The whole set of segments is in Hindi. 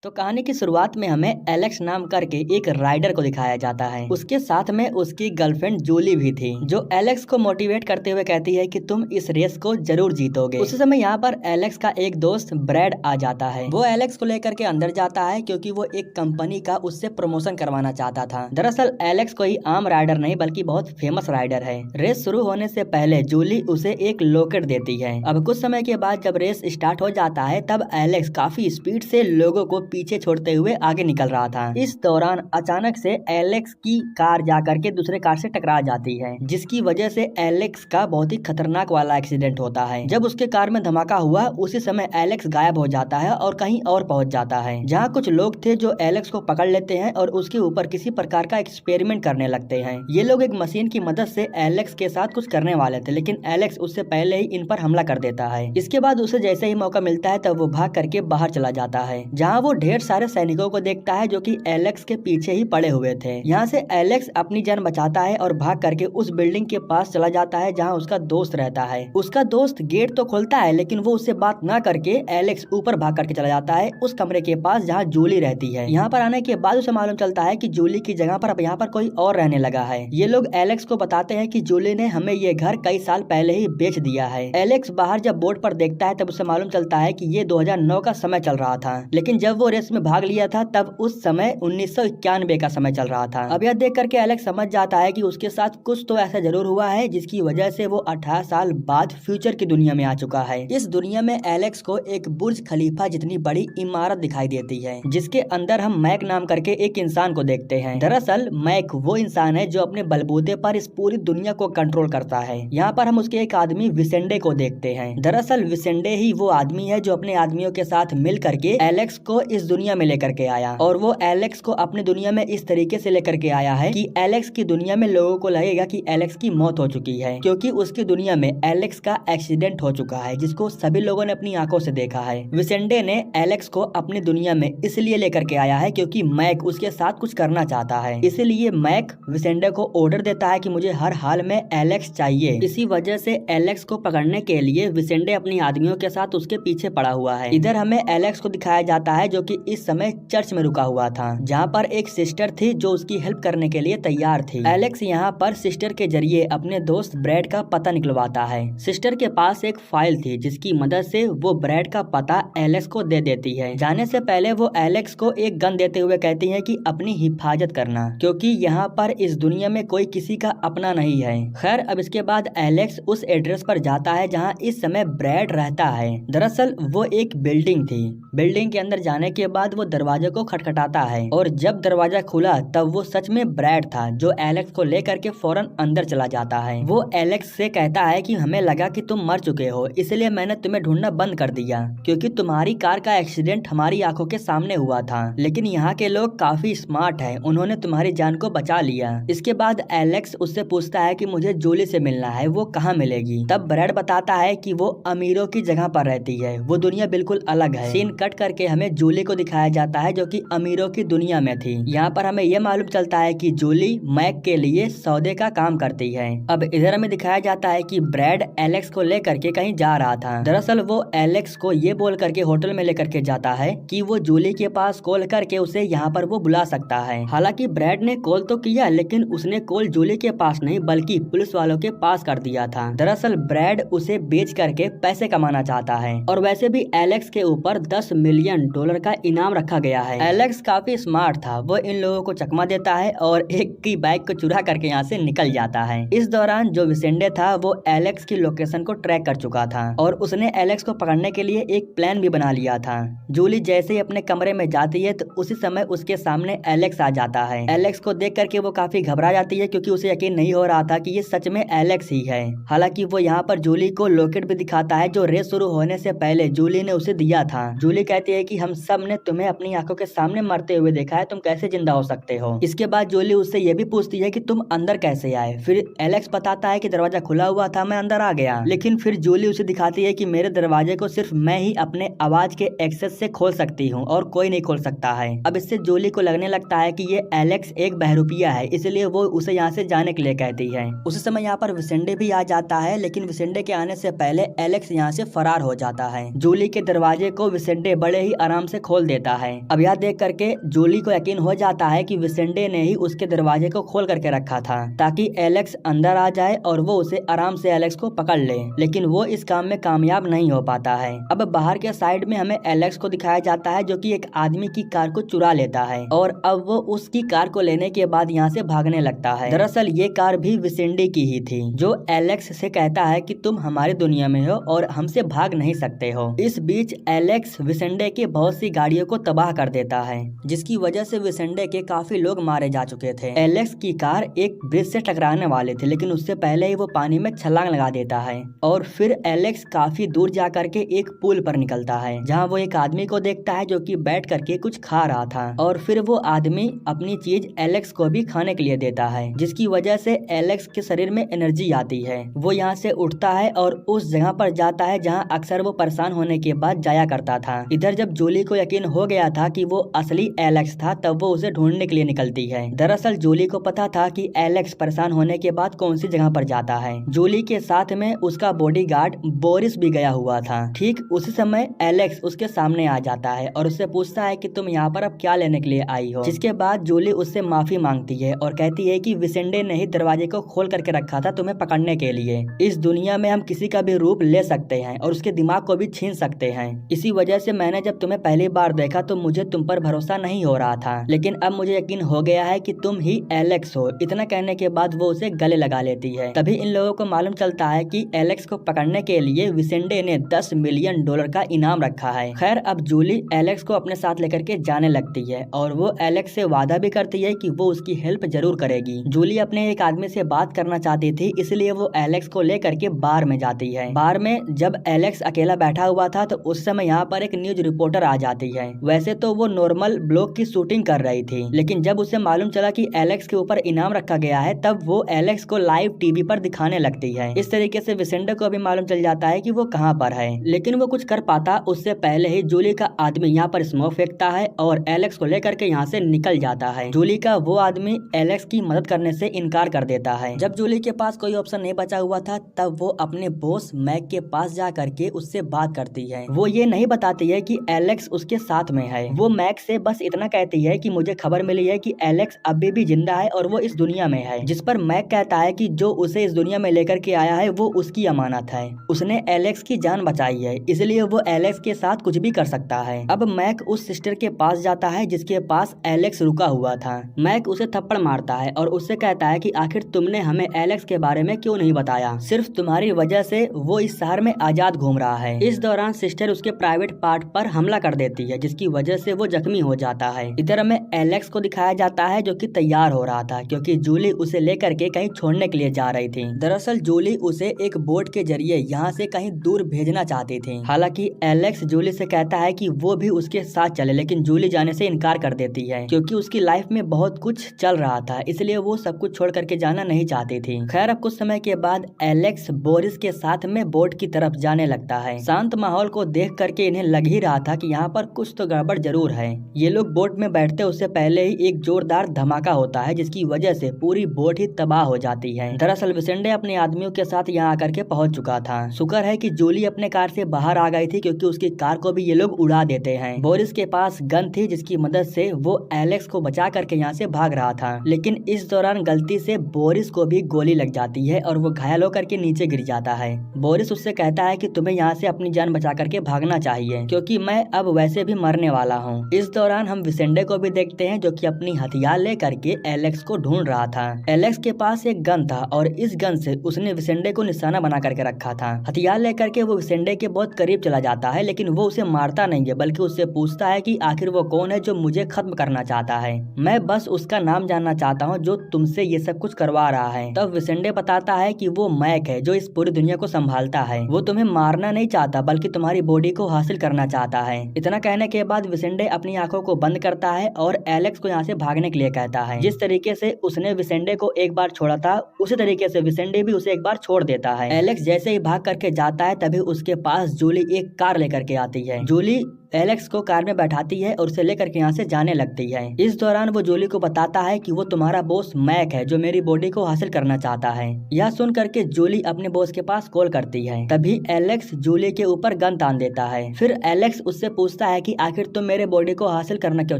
तो कहानी की शुरुआत में हमें एलेक्स नाम करके एक राइडर को दिखाया जाता है। उसके साथ में उसकी गर्लफ्रेंड जूली भी थी, जो एलेक्स को मोटिवेट करते हुए कहती है कि तुम इस रेस को जरूर जीतोगे। उसी समय यहाँ पर एलेक्स का एक दोस्त ब्रैड आ जाता है। वो एलेक्स को लेकर के अंदर जाता है क्योंकि वो एक कंपनी का उससे प्रमोशन करवाना चाहता था। दरअसल एलेक्स कोई आम राइडर नहीं बल्कि बहुत फेमस राइडर है। रेस शुरू होने से पहले जूली उसे एक लॉकेट देती है। अब कुछ समय के बाद जब रेस स्टार्ट हो जाता है तब एलेक्स काफी स्पीड से लोगों को पीछे छोड़ते हुए आगे निकल रहा था। इस दौरान अचानक से एलेक्स की कार जाकर के दूसरे कार से टकरा जाती है, जिसकी वजह से एलेक्स का बहुत ही खतरनाक वाला एक्सीडेंट होता है। जब उसके कार में धमाका हुआ उसी समय एलेक्स गायब हो जाता है और कहीं और पहुंच जाता है, जहां कुछ लोग थे जो एलेक्स को पकड़ लेते हैं और उसके ऊपर किसी प्रकार का एक्सपेरिमेंट करने लगते हैं। ये लोग एक मशीन की मदद से एलेक्स के साथ कुछ करने वाले थे, लेकिन एलेक्स उससे पहले ही इन पर हमला कर देता है। इसके बाद उसे जैसे ही मौका मिलता है तब वो भाग करके बाहर चला जाता है, जहाँ वो ढेर सारे सैनिकों को देखता है जो कि एलेक्स के पीछे ही पड़े हुए थे। यहाँ से एलेक्स अपनी जान बचाता है और भाग करके उस बिल्डिंग के पास चला जाता है जहाँ उसका दोस्त रहता है। उसका दोस्त गेट तो खोलता है लेकिन वो उससे बात ना करके एलेक्स ऊपर भाग करके चला जाता है उस कमरे के पास जहाँ जूली रहती है। यहाँ पर आने के बाद उसे मालूम चलता है कि जूली की जगह पर अब यहाँ पर कोई और रहने लगा है। ये लोग एलेक्स को बताते हैं कि जूली ने हमें ये घर कई साल पहले ही बेच दिया है। एलेक्स बाहर जब बोर्ड पर देखता है तब उसे मालूम चलता है कि ये 2009 का समय चल रहा था, लेकिन जब वो रेस में भाग लिया था तब उस समय 1991 का समय चल रहा था। अब यह देख करके एलेक्स समझ जाता है कि उसके साथ कुछ तो ऐसा जरूर हुआ है जिसकी वजह से वो 18 साल बाद फ्यूचर की दुनिया में आ चुका है। इस दुनिया में एलेक्स को एक बुर्ज खलीफा जितनी बड़ी इमारत दिखाई देती है, जिसके अंदर हम मैक नाम करके एक इंसान को देखते हैं। दरअसल मैक वो इंसान है जो अपने बलबूते पर इस पूरी दुनिया को कंट्रोल करता है। यहाँ पर हम उसके एक आदमी विसेंडे को देखते हैं। दरअसल विसेंडे ही वो आदमी है जो अपने आदमियों के साथ मिल करके एलेक्स को इस दुनिया में लेकर के आया, और वो एलेक्स को अपनी दुनिया में इस तरीके से लेकर के आया है कि एलेक्स की दुनिया में लोगों को लगेगा कि एलेक्स की मौत हो चुकी है, क्योंकि उसकी दुनिया में एलेक्स का एक्सीडेंट हो चुका है जिसको सभी लोगों ने अपनी आंखों से देखा है। विसेंडे ने एलेक्स को अपनी दुनिया में इसलिए लेकर के आया है क्योंकि मैक उसके साथ कुछ करना चाहता है। इसीलिए मैक विसेंडे को ऑर्डर देता है कि मुझे हर हाल में एलेक्स चाहिए। इसी वजह से एलेक्स को पकड़ने के लिए विसेंडे अपनी आदमियों के साथ उसके पीछे पड़ा हुआ है। इधर हमें एलेक्स को दिखाया जाता है जो कि इस समय चर्च में रुका हुआ था, जहाँ पर एक सिस्टर थी जो उसकी हेल्प करने के लिए तैयार थी। एलेक्स यहाँ पर सिस्टर के जरिए अपने दोस्त ब्रैड का पता निकलवाता है। सिस्टर के पास एक फाइल थी जिसकी मदद से वो ब्रैड का पता एलेक्स को दे देती है। जाने से पहले वो एलेक्स को एक गन देते हुए कहती है कि अपनी हिफाजत करना, क्योंकि यहाँ पर इस दुनिया में कोई किसी का अपना नहीं है। खैर अब इसके बाद एलेक्स उस एड्रेस पर जाता है जहाँ इस समय ब्रैड रहता है। दरअसल वो एक बिल्डिंग थी। बिल्डिंग के अंदर जाने के बाद वो दरवाजे को खटखटाता है, और जब दरवाजा खुला तब वो सच में ब्रैड था जो एलेक्स को लेकर के फौरन अंदर चला जाता है। वो एलेक्स से कहता है कि हमें लगा कि तुम मर चुके हो, इसलिए मैंने तुम्हें ढूंढना बंद कर दिया, क्योंकि तुम्हारी कार का एक्सीडेंट हमारी आंखों के सामने हुआ था। लेकिन यहाँ के लोग काफी स्मार्ट है, उन्होंने तुम्हारी जान को बचा लिया। इसके बाद एलेक्स उससे पूछता है कि मुझे जूली से मिलना है, वो कहाँ मिलेगी। तब ब्रैड बताता है कि वो अमीरों की जगह पर रहती है, वो दुनिया बिल्कुल अलग है। सीन कट करके हमें जूली को दिखाया जाता है जो कि अमीरों की दुनिया में थी। यहाँ पर हमें यह मालूम चलता है कि जूली मैक के लिए सौदे का काम करती है। अब इधर हमें दिखाया जाता है कि ब्रैड एलेक्स को लेकर के कहीं जा रहा था। दरअसल वो एलेक्स को ये बोल करके होटल में लेकर के जाता है कि वो जूली के पास कॉल करके उसे यहाँ पर वो बुला सकता है। हालांकि ब्रैड ने कॉल तो किया लेकिन उसने कॉल जूली के पास नहीं बल्कि पुलिस वालों के पास कर दिया था। दरअसल ब्रैड उसे बेच करके पैसे कमाना चाहता है, और वैसे भी एलेक्स के ऊपर $10 मिलियन का इनाम रखा गया है। एलेक्स काफी स्मार्ट था, वो इन लोगों को चकमा देता है और एक की बाइक को चुरा करके यहाँ से निकल जाता है। इस दौरान जो विसेंडे था वो एलेक्स की लोकेशन को ट्रैक कर चुका था, और उसने एलेक्स को पकड़ने के लिए एक प्लान भी बना लिया था। जूली जैसे ही अपने कमरे में जाती है तो उसी समय उसके सामने एलेक्स आ जाता है। एलेक्स को देख करके वो काफी घबरा जाती है क्योंकि उसे यकीन नहीं हो रहा था कि ये सच में एलेक्स ही है। हालांकि वो यहाँ पर जूली को लॉकेट भी दिखाता है जो रेस शुरू होने से पहले जूली ने उसे दिया था। जूली कहती है कि हम सब ने तुम्हें अपनी आंखों के सामने मरते हुए देखा है, तुम कैसे जिंदा हो सकते हो। इसके बाद जूली उससे ये भी पूछती है कि तुम अंदर कैसे आए। फिर एलेक्स बताता है कि दरवाजा खुला हुआ था, मैं अंदर आ गया। लेकिन फिर जूली उसे दिखाती है कि मेरे दरवाजे को सिर्फ मैं ही अपने आवाज के एक्सेस से खोल सकती हूँ और कोई नहीं खोल सकता है। अब इससे जूली को लगने लगता है कि ये एलेक्स एक बहरूपिया है, इसलिए वो उसे यहाँ से जाने के लिए कहती है। उसी समय यहाँ पर विसेंडे भी आ जाता है, लेकिन विसेंडे के आने से पहले एलेक्स यहाँ से फरार हो जाता है। जूली के दरवाजे को विसेंडे बड़े ही आराम से खोल देता है। अब यह देख करके जूली को यकीन हो जाता है कि विसेंडे ने ही उसके दरवाजे को खोल करके रखा था ताकि एलेक्स अंदर आ जाए और वो उसे आराम से एलेक्स को पकड़ ले, लेकिन वो इस काम में कामयाब नहीं हो पाता है। अब बाहर के साइड में हमें एलेक्स को दिखाया जाता है जो कि एक आदमी की कार को चुरा लेता है और अब वो उसकी कार को लेने के बाद यहाँ से भागने लगता है। दरअसल ये कार भी विसेंडे की ही थी जो एलेक्स से कहता है कि तुम हमारी दुनिया में हो और हमसे भाग नहीं सकते हो। इस बीच एलेक्स विसेंडे के बहुत सी गाड़ियों को तबाह कर देता है जिसकी वजह से विसेंडे के काफी लोग मारे जा चुके थे। एलेक्स की कार एक ब्रिज से टकराने वाले थे लेकिन उससे पहले ही वो पानी में छलांग लगा देता है और फिर एलेक्स काफी दूर जा करके एक पुल पर निकलता है जहाँ वो एक आदमी को देखता है जो कि बैठ करके कुछ खा रहा था और फिर वो आदमी अपनी चीज एलेक्स को भी खाने के लिए देता है जिसकी वजह से एलेक्स के शरीर में एनर्जी आती है। वो यहाँ से उठता है और उस जगह पर जाता है जहाँ अक्सर वो परेशान होने के बाद जाया करता था। इधर जब जूली को यकीन हो गया था कि वो असली एलेक्स था तब वो उसे ढूंढने के लिए निकलती है। दरअसल जूली को पता था कि एलेक्स परेशान होने के बाद कौन सी जगह पर जाता है। जूली के साथ में उसका बॉडीगार्ड बोरिस भी गया हुआ था। ठीक उसी समय एलेक्स उसके सामने आ जाता है और उससे पूछता है कि तुम यहाँ पर अब क्या लेने के लिए आई हो, जिसके बाद जूली उससे माफी मांगती है और कहती है कि विसेंडे ने ही दरवाजे को खोल करके रखा था तुम्हें पकड़ने के लिए। इस दुनिया में हम किसी का भी रूप ले सकते हैं और उसके दिमाग को भी छीन सकते हैं। इसी वजह से मैंने जब तुम्हें पहली बार देखा तो मुझे तुम पर भरोसा नहीं हो रहा था, लेकिन अब मुझे यकीन हो गया है कि तुम ही एलेक्स हो। इतना कहने के बाद वो उसे गले लगा लेती है। तभी इन लोगों को मालूम चलता है कि एलेक्स को पकड़ने के लिए विसेंडे ने $10 मिलियन का इनाम रखा है। खैर अब जूली एलेक्स को अपने साथ लेकर के जाने लगती है और वो एलेक्स से वादा भी करती है कि वो उसकी हेल्प जरूर करेगी। जूली अपने एक आदमी से बात करना चाहती थी इसलिए वो एलेक्स को लेकर के बार में जाती है। बार में जब एलेक्स अकेला बैठा हुआ था तो उस समय यहाँ पर एक न्यूज रिपोर्टर आ जाती है। वैसे तो वो नॉर्मल ब्लॉग की शूटिंग कर रही थी, लेकिन जब उसे मालूम चला कि एलेक्स के ऊपर इनाम रखा गया है तब वो एलेक्स को लाइव टीवी पर दिखाने लगती है। इस तरीके से विसेंडे को भी मालूम चल जाता है कि वो कहाँ पर है, लेकिन वो कुछ कर पाता उससे पहले ही जूली का आदमी यहाँ पर स्मोक फेंकता है और एलेक्स को लेकर के यहाँ से निकल जाता है। जूली का वो आदमी एलेक्स की मदद करने से इनकार कर देता है। जब जूली के पास कोई ऑप्शन नहीं बचा हुआ था तब वो अपने बॉस मैक के पास जा करके उससे बात करती है। वो ये नहीं बताती है कि एलेक्स उसके साथ में है। वो मैक से बस इतना कहती है कि मुझे खबर मिली है कि एलेक्स अभी भी जिंदा है और वो इस दुनिया में है, जिस पर मैक कहता है कि जो उसे इस दुनिया में लेकर के आया है वो उसकी अमानत है। उसने एलेक्स की जान बचाई है इसलिए वो एलेक्स के साथ कुछ भी कर सकता है। अब मैक उस सिस्टर के पास जाता है जिसके पास एलेक्स रुका हुआ था। मैक उसे थप्पड़ मारता है और उससे कहता है कि आखिर तुमने हमें एलेक्स के बारे में क्यों नहीं बताया, सिर्फ तुम्हारी वजह से वो इस शहर में आजाद घूम रहा है। इस दौरान सिस्टर उसके प्राइवेट पार्ट पर हमला कर देती है जिसकी वजह से वो जख्मी हो जाता है। इधर हमें एलेक्स को दिखाया जाता है जो कि तैयार हो रहा था क्योंकि जूली उसे लेकर के कहीं छोड़ने के लिए जा रही थी। दरअसल जूली उसे एक बोट के जरिए यहाँ से कहीं दूर भेजना चाहती थी। हालांकि एलेक्स जूली से कहता है कि वो भी उसके साथ चले, लेकिन जूली जाने से इनकार कर देती है क्योंकि उसकी लाइफ में बहुत कुछ चल रहा था इसलिए वो सब कुछ छोड़ करके जाना नहीं चाहती थी। खैर अब कुछ समय के बाद एलेक्स बोरिस के साथ में बोट की तरफ जाने लगता है। शांत माहौल को देख करके इन्हें लग ही रहा था कि यहाँ पर कुछ तो गड़बड़ जरूर है। ये लोग बोट में बैठते उससे पहले ही एक जोरदार धमाका होता है जिसकी वजह से पूरी बोट ही तबाह हो जाती है। दरअसल विसेंडे अपने आदमियों के साथ यहाँ आकर के पहुंच चुका था। शुक्र है कि जूली अपने कार से बाहर आ गई थी क्योंकि उसकी कार को भी ये लोग उड़ा देते हैं। बोरिस के पास गन थी जिसकी मदद से वो एलेक्स को बचा करके यहाँ से भाग रहा था, लेकिन इस दौरान गलती से बोरिस को भी गोली लग जाती है और वो घायल होकर के नीचे गिर जाता है। बोरिस उससे कहता है कि तुम्हें यहाँ से अपनी जान बचा करके भागना चाहिए क्योंकि मैं अब वैसे भी मरने वाला हूँ। इस दौरान हम विसेंडे को भी देखते हैं जो कि अपनी हथियार ले करके एलेक्स को ढूंढ रहा था। एलेक्स के पास एक गन था और इस गन से उसने विसेंडे को निशाना बना करके रखा था। हथियार लेकर के वो विसेंडे के बहुत करीब चला जाता है, लेकिन वो उसे मारता नहीं है बल्कि उससे पूछता है कि आखिर वो कौन है जो मुझे खत्म करना चाहता है। मैं बस उसका नाम जानना चाहता हूँ जो तुमसे ये सब कुछ करवा रहा है। तब विसेंडे बताता है कि वो मैक है जो इस पूरी दुनिया को संभालता है। वो तुम्हें मारना नहीं चाहता बल्कि तुम्हारी बॉडी को हासिल करना चाहता है। इतना कहने के बाद विसेंडे अपनी आंखों को बंद करता है और एलेक्स को यहाँ से भागने के लिए कहता है। जिस तरीके से उसने विसेंडे को एक बार छोड़ा था उसी तरीके से विसेंडे भी उसे एक बार छोड़ देता है। एलेक्स जैसे ही भाग करके जाता है तभी उसके पास जूली एक कार लेकर के आती है। जूली एलेक्स को कार में बैठाती है और उसे लेकर के यहाँ से जाने लगती है। इस दौरान वो जूली को बताता है कि वो तुम्हारा बॉस मैक है जो मेरी बॉडी को हासिल करना चाहता है। यह सुन करके जूली अपने बॉस के पास कॉल करती है। तभी एलेक्स जूली के ऊपर गन तान देता है। फिर एलेक्स उससे पूछता है कि आखिर तुम मेरे बॉडी को हासिल करना क्यों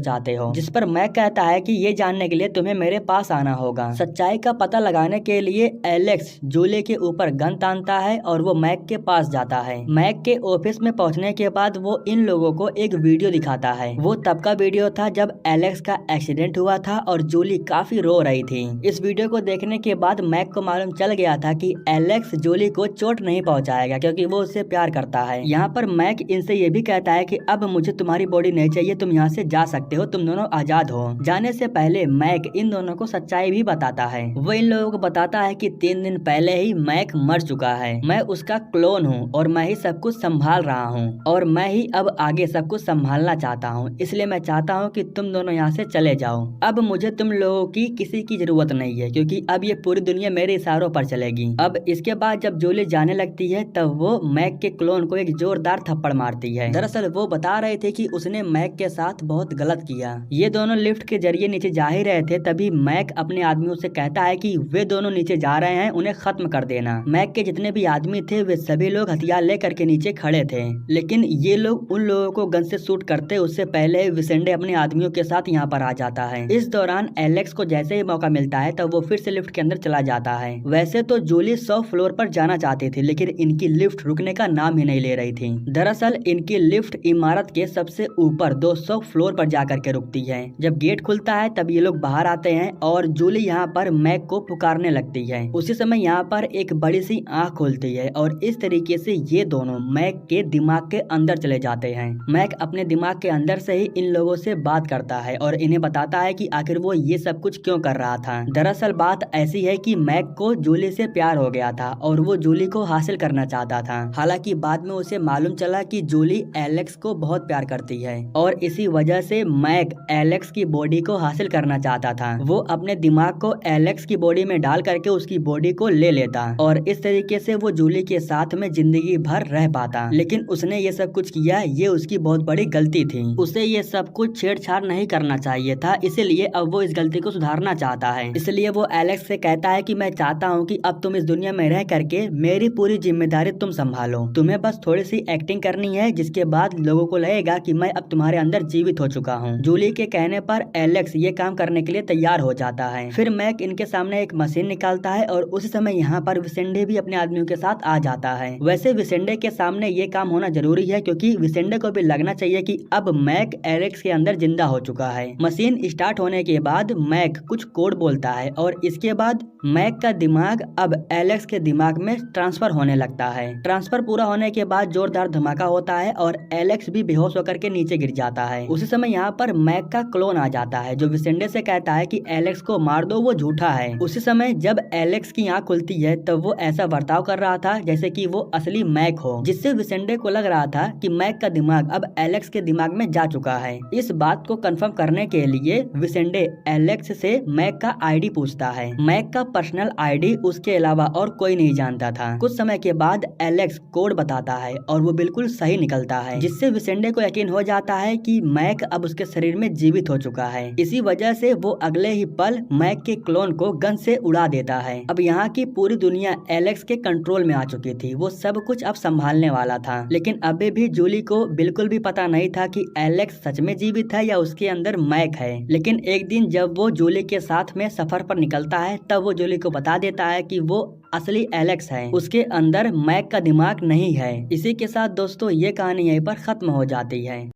चाहते हो, जिस पर मैक कहता है कि ये जानने के लिए तुम्हें मेरे पास आना होगा। सच्चाई का पता लगाने के लिए एलेक्स जूली के ऊपर गन तानता है और वो मैक के पास जाता है। मैक के ऑफिस में पहुंचने के बाद वो इन लोगों को एक वीडियो दिखाता है। वो तब का वीडियो था जब एलेक्स का एक्सीडेंट हुआ था और जूली काफी रो रही थी। इस वीडियो को देखने के बाद मैक को मालूम चल गया था कि एलेक्स जूली को चोट नहीं पहुंचाएगा क्योंकि वो उससे प्यार करता है। यहाँ पर मैक इनसे ये भी कहता है कि अब मुझे तुम्हारी बॉडी नहीं चाहिए, तुम यहाँ से जा सकते हो, तुम दोनों आजाद हो। जाने से पहले मैक इन दोनों को सच्चाई भी बताता है। वो इन लोगों को बताता है कि 3 दिन पहले ही मैक मर चुका है, मैं उसका क्लोन हूँ और मैं ही सब कुछ संभाल रहा हूँ और मैं ही अब आगे सब कुछ संभालना चाहता हूँ, इसलिए मैं चाहता हूँ कि तुम दोनों यहाँ से चले जाओ। अब मुझे तुम लोगों की किसी की जरूरत नहीं है क्योंकि अब ये पूरी दुनिया मेरे इशारों पर चलेगी। अब इसके बाद जब जूली जाने लगती है तब वो मैक के क्लोन को एक जोरदार थप्पड़ मारती है। दरअसल वो बता रहे थे कि उसने मैक के साथ बहुत गलत किया। ये दोनों लिफ्ट के जरिए नीचे जा ही रहे थे, तभी मैक अपने आदमियों से कहता है कि वे दोनों नीचे जा रहे हैं, उन्हें खत्म कर देना। मैक के जितने भी आदमी थे वे सभी लोग हथियार लेकर के नीचे खड़े थे, लेकिन ये लोग उन लोगों को गन से शूट करते उससे पहले विसेंडे अपने आदमियों के साथ यहाँ पर आ जाता है। इस दौरान एलेक्स को जैसे ही मौका मिलता है तब वो फिर से लिफ्ट के अंदर चला जाता है। वैसे तो जूली 100 फ्लोर पर जाना चाहती थी, लेकिन इनकी लिफ्ट रुकने का नाम ही नहीं ले रही थी। दरअसल इनकी लिफ्ट इमारत के सबसे ऊपर 200 फ्लोर पर जाकर के रुकती है। जब गेट खुलता है तब ये लोग बाहर आते हैं और जूली यहाँ पर मैक को पुकारने लगती है। उसी समय यहाँ पर एक बड़ी सी आँख खुलती है और इस तरीके से ये दोनों मैक के दिमाग के अंदर चले जाते हैं। मैक अपने दिमाग के अंदर से ही इन लोगों से बात करता है और इन्हें बताता है कि आखिर वो ये सब कुछ क्यों कर रहा था। दरअसल बात ऐसी है कि मैक को जूली से प्यार हो गया था और वो जूली को हासिल करना चाहता था। हालांकि बाद में उसे मालूम चला कि जूली एलेक्स को बहुत प्यार करती है और इसी वजह से मैक एलेक्स की बॉडी को हासिल करना चाहता था। वो अपने दिमाग को एलेक्स की बॉडी में डाल करके उसकी बॉडी को ले लेता और इस तरीके से वो जूली के साथ में जिंदगी भर रह पाता। लेकिन उसने ये सब कुछ किया, ये उसकी बहुत बड़ी गलती थी। उसे ये सब कुछ छेड़छाड़ नहीं करना चाहिए था, इसीलिए अब वो इस गलती को सुधारना चाहता है। इसलिए वो एलेक्स से कहता है कि मैं चाहता हूँ कि अब तुम इस दुनिया में रह करके मेरी पूरी जिम्मेदारी तुम संभालो, तुम्हें बस थोड़ी सी एक्टिंग करनी है, जिसके बाद लोगों को लगेगा कि मैं अब तुम्हारे अंदर जीवित हो चुका हूँ। जूली के कहने पर एलेक्स ये काम करने के लिए तैयार हो जाता है। फिर मैक इनके सामने एक मशीन निकालता है और उस समय यहाँ पर विसेंडे भी अपने आदमियों के साथ आ जाता है। वैसे विसेंडे के सामने ये काम होना जरूरी है क्योंकि विसेंडे को भी लगना चाहिए कि अब मैक एलेक्स के अंदर जिंदा हो चुका है। मशीन स्टार्ट होने के बाद मैक कुछ कोड बोलता है और इसके बाद मैक का दिमाग अब एलेक्स के दिमाग में ट्रांसफर होने लगता है। ट्रांसफर पूरा होने के बाद जोरदार धमाका होता है और एलेक्स भी बेहोश होकर के नीचे गिर जाता है। उसी समय यहाँ पर मैक का क्लोन आ जाता है जो विसेंडे से कहता है कि एलेक्स को मार दो, वो झूठा है। उसी समय जब एलेक्स की आँख खुलती है तब वो ऐसा बर्ताव कर रहा था जैसे कि वो असली मैक हो, जिससे विसेंडे को लग रहा था कि मैक का दिमाग अब एलेक्स के दिमाग में जा चुका है। इस बात को कंफर्म करने के लिए विसेंडे एलेक्स से मैक का आईडी पूछता है। मैक का पर्सनल आईडी उसके अलावा और कोई नहीं जानता था। कुछ समय के बाद एलेक्स कोड बताता है और वो बिल्कुल सही निकलता है, जिससे विसेंडे को यकीन हो जाता है कि मैक अब उसके शरीर में जीवित हो चुका है। इसी वजह से वो अगले ही पल मैक के क्लोन को गन से उड़ा देता है। अब यहाँ की पूरी दुनिया एलेक्स के कंट्रोल में आ चुकी थी। वो सब कुछ अब संभालने वाला था, लेकिन अभी भी जूली को बिल्कुल भी पता नहीं था कि एलेक्स सच में जीवित है या उसके अंदर मैक है। लेकिन एक दिन जब वो जूली के साथ में सफर पर निकलता है तब वो जूली को बता देता है कि वो असली एलेक्स है, उसके अंदर मैक का दिमाग नहीं है। इसी के साथ दोस्तों ये कहानी यहीं पर खत्म हो जाती है।